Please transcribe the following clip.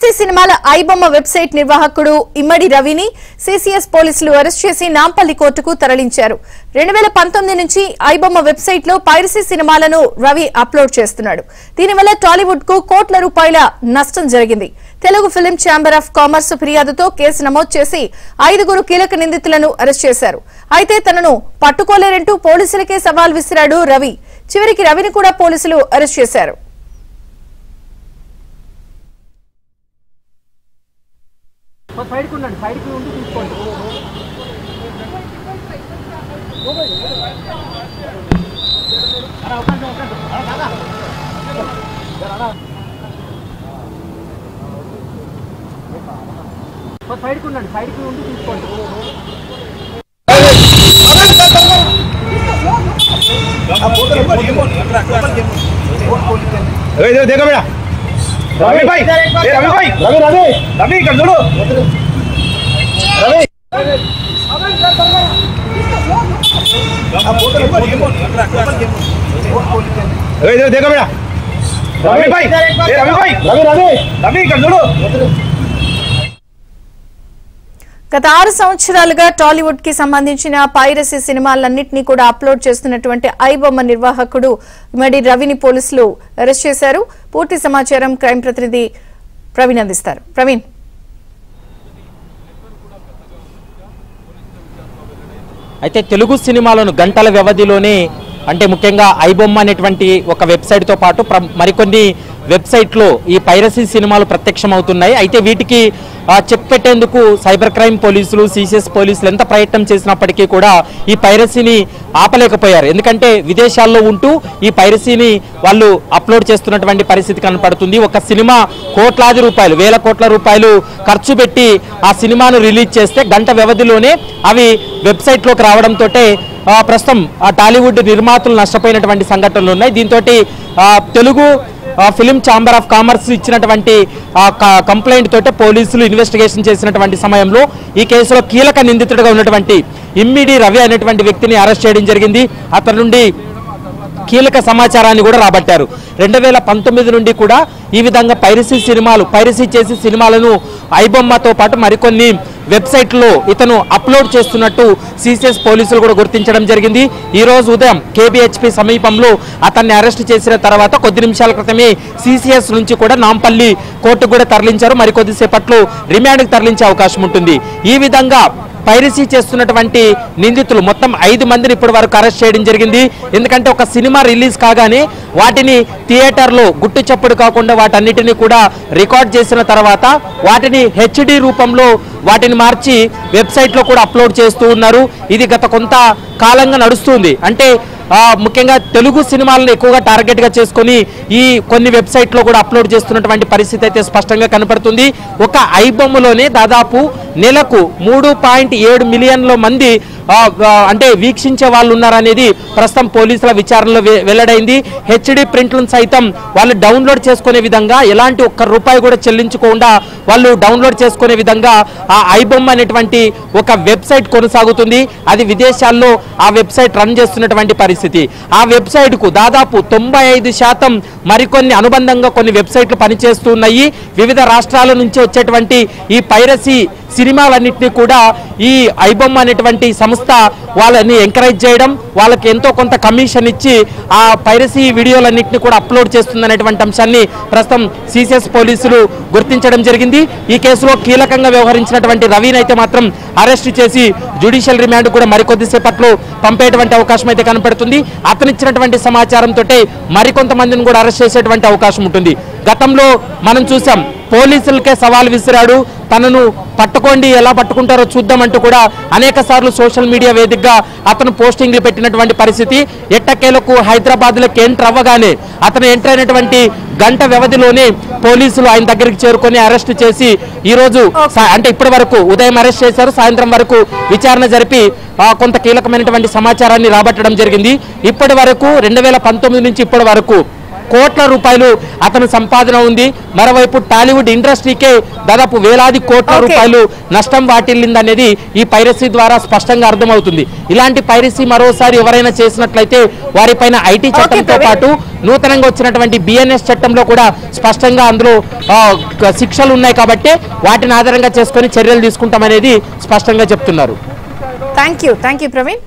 Piracy సినిమాల iBomma website నిర్వాహకుడు ఇమ్మడి రవిని సిసిఎస్ పోలీసులు అరెస్ట్ చేసి నాంపల్లి కోర్టుకు తరలించారు. 2019 నుంచి ఐబొమ్మ వెబ్సైట్ లో పైరసీ సినిమాలను రవి అప్లోడ్ చేస్తున్నాడు. దీనివల్ల టాలీవుడ్ కు కోట్ల రూపాయల నష్టం జరిగింది. Telugu film chamber of commerce ఫిర్యాదుతో కేసు నమోదు చేసి 5 కీలక నిందితులను అరెస్ట్ చేశారు. అయితే తనను పట్టుకోలేరంటూ పోలీసులకే సవాల్ విసిరాడు రవి. చివరికి రవిని కూడా పోలీసులు అరెస్ట్ చేశారు. సైడ్ ఉండండి, సైడ్ కి ఉండి తీసుకోండి. సైడ్ ఉండండి, సైడ్ కి ఉండి తీసుకోండి. देखो बेटा रवि भाई, रवि भाई, रवि रवि रवि कर दो रवि देखो बेटा रवि भाई, रवि भाई, रवि रवि रवि कर दो. గత 6 సంవత్సరాలుగా టాలీవుడ్ కి సంబంధించిన పైరసీ సినిమాలన్నింటినీ కూడా అప్లోడ్ చేస్తున్నటువంటి ఐబొమ్మ నిర్వాహకుడు ఇమ్మడి రవిని పోలీసులు అరెస్ట్ చేశారు. పూర్తి సమాచారం క్రైమ్ ప్రతినిధి ప్రవీణ్ అందిస్తారు. ప్రవీణ్, అయితే తెలుగు సినిమాలను గంటల వ్యవధిలోనే అంటే ముఖ్యంగా ఐబొమ్మ అనేటువంటి ఒక వెబ్సైట్ తో పాటు మరికొన్ని వెబ్సైట్లో ఈ పైరసీ సినిమాలు ప్రత్యక్షమవుతున్నాయి. అయితే వీటికి చెక్ పెట్టేందుకు సైబర్ క్రైమ్ పోలీసులు, సిసిఎస్ పోలీసులు ఎంత ప్రయత్నం చేసినప్పటికీ కూడా ఈ పైరసీని ఆపలేకపోయారు. ఎందుకంటే విదేశాల్లో ఉంటూ ఈ పైరసీని వాళ్ళు అప్లోడ్ చేస్తున్నటువంటి పరిస్థితి కనపడుతుంది. ఒక సినిమా కోట్లాది రూపాయలు, వేల కోట్ల రూపాయలు ఖర్చు పెట్టి ఆ సినిమాను రిలీజ్ చేస్తే గంట వ్యవధిలోనే అవి వెబ్సైట్లోకి రావడంతో ప్రస్తుతం టాలీవుడ్ నిర్మాతలు నష్టపోయినటువంటి సంఘటనలు ఉన్నాయి. దీంతో Telugu film chamber of commerce ఇచ్చినటువంటి కంప్లైంట్ తోటే పోలీసులు ఇన్వెస్టిగేషన్ చేసినటువంటి సమయంలో ఈ కేసులో కీలక నిందితుడిగా ఉన్నటువంటి ఇమ్మిడి రవి అనేటువంటి వ్యక్తిని అరెస్ట్ చేయడం జరిగింది. అతని నుండి కీలక సమాచారాన్ని కూడా రాబట్టారు. 2019 నుండి కూడా ఈ విధంగా పైరసీ చేసి సినిమాలను ఐబొమ్మతో పాటు మరికొన్ని వెబ్సైట్లో ఇతను అప్లోడ్ చేస్తున్నట్టు సిసిఎస్ పోలీసులు కూడా గుర్తించడం జరిగింది. ఈ రోజు ఉదయం కేబిహెచ్పి సమీపంలో అతన్ని అరెస్ట్ చేసిన తర్వాత కొద్ది నిమిషాల క్రితమే సిసిఎస్ నుంచి కూడా నాంపల్లి కోర్టుకు కూడా తరలించారు. మరికొద్దిసేపట్లో రిమాండ్కి తరలించే అవకాశం ఉంటుంది. ఈ విధంగా పైరసీ చేస్తున్నటువంటి నిందితులు మొత్తం 5 మందిని ఇప్పటి వరకు అరెస్ట్ చేయడం జరిగింది. ఎందుకంటే ఒక సినిమా రిలీజ్ కాగానే వాటిని థియేటర్లో గుట్టు చప్పుడు కాకుండా వాటన్నిటిని కూడా రికార్డ్ చేసిన తర్వాత వాటిని హెచ్డి రూపంలో వాటిని మార్చి వెబ్సైట్లో కూడా అప్లోడ్ చేస్తూ ఉన్నారు. ఇది గత కొంత కాలంగా నడుస్తుంది. అంటే ముఖ్యంగా తెలుగు సినిమాలను ఎక్కువగా టార్గెట్ గా చేసుకొని ఈ కొన్ని వెబ్సైట్లో కూడా అప్లోడ్ చేస్తున్నటువంటి పరిస్థితి అయితే స్పష్టంగా కనపడుతుంది. ఒక ఐబొమ్మలోనే దాదాపు నెలకు 3.7 మిలియన్ల మంది అంటే వీక్షించే వాళ్ళు ఉన్నారనేది ప్రస్తుతం పోలీసుల విచారణలో వెల్లడైంది. హెచ్డి ప్రింట్లను సైతం వాళ్ళు డౌన్లోడ్ చేసుకునే విధంగా ఎలాంటి ₹1 కూడా చెల్లించకుండా వాళ్ళు డౌన్లోడ్ చేసుకునే విధంగా ఆ ఐబొమ్మ అనేటువంటి ఒక వెబ్సైట్ కొనసాగుతుంది. అది విదేశాల్లో ఆ వెబ్సైట్ రన్ చేస్తున్నటువంటి పరిస్థితి. ఆ వెబ్సైట్ కు దాదాపు 95% మరికొన్ని అనుబంధంగా కొన్ని వెబ్సైట్లు పనిచేస్తున్నాయి. వివిధ రాష్ట్రాల నుంచి వచ్చేటువంటి ఈ పైరసీ సినిమాలన్నింటినీ కూడా ఈ ఐబొమ్మ అనేటువంటి సంస్థ వాళ్ళని ఎంకరేజ్ చేయడం, వాళ్ళకి ఎంతో కొంత కమిషన్ ఇచ్చి ఆ పైరసీ వీడియోలన్నింటినీ కూడా అప్లోడ్ చేస్తుందనేటువంటి అంశాన్ని ప్రస్తుతం సిసిఎస్ పోలీసులు గుర్తించడం జరిగింది. ఈ కేసులో కీలకంగా వ్యవహరించినటువంటి రవిని అయితే మాత్రం అరెస్ట్ చేసి జ్యుడిషియల్ రిమాండ్ కూడా మరికొద్దిసేపట్లో పంపేటువంటి అవకాశం అయితే కనపడుతుంది. అతను ఇచ్చినటువంటి సమాచారంతో మరికొంతమందిని కూడా అరెస్ట్ చేసేటువంటి అవకాశం ఉంటుంది. గతంలో మనం చూసాం, పోలీసులకే సవాల్ విసిరాడు. తనను పట్టుకోండి, ఎలా పట్టుకుంటారో చూద్దామంటూ కూడా అనేక సార్లు సోషల్ మీడియా వేదికగా అతను పోస్టింగ్లు పెట్టినటువంటి పరిస్థితి. ఎట్టకేలకు హైదరాబాద్లోకి ఎంటర్ అవ్వగానే అతను ఎంటర్ అయినటువంటి గంట వ్యవధిలోనే పోలీసులు ఆయన దగ్గరికి చేరుకొని అరెస్ట్ చేసి ఈ రోజు అంటే ఇప్పటి వరకు ఉదయం అరెస్ట్ చేశారు. సాయంత్రం వరకు విచారణ జరిపి కొంత కీలకమైనటువంటి సమాచారాన్ని రాబట్టడం జరిగింది. ఇప్పటి వరకు 2019 నుంచి ఇప్పటి వరకు కోట్ల రూపాయలు అతను సంపాదన ఉంది. మరోవైపు టాలీవుడ్ ఇండస్ట్రీకే దాదాపు వేలాది కోట్ల రూపాయలు నష్టం వాటిల్లిందనేది ఈ పైరసీ ద్వారా స్పష్టంగా అర్థమవుతుంది. ఇలాంటి పైరసీ మరోసారి ఎవరైనా చేసినట్లయితే వారిపైన ఐటీ చట్టంతో పాటు నూతనంగా వచ్చినటువంటి బిఎన్ఎస్ చట్టంలో కూడా స్పష్టంగా అందులో శిక్షలు ఉన్నాయి కాబట్టి వాటిని ఆధారంగా చేసుకొని చర్యలు తీసుకుంటామనేది స్పష్టంగా చెప్తున్నారు. Thank you Praveen.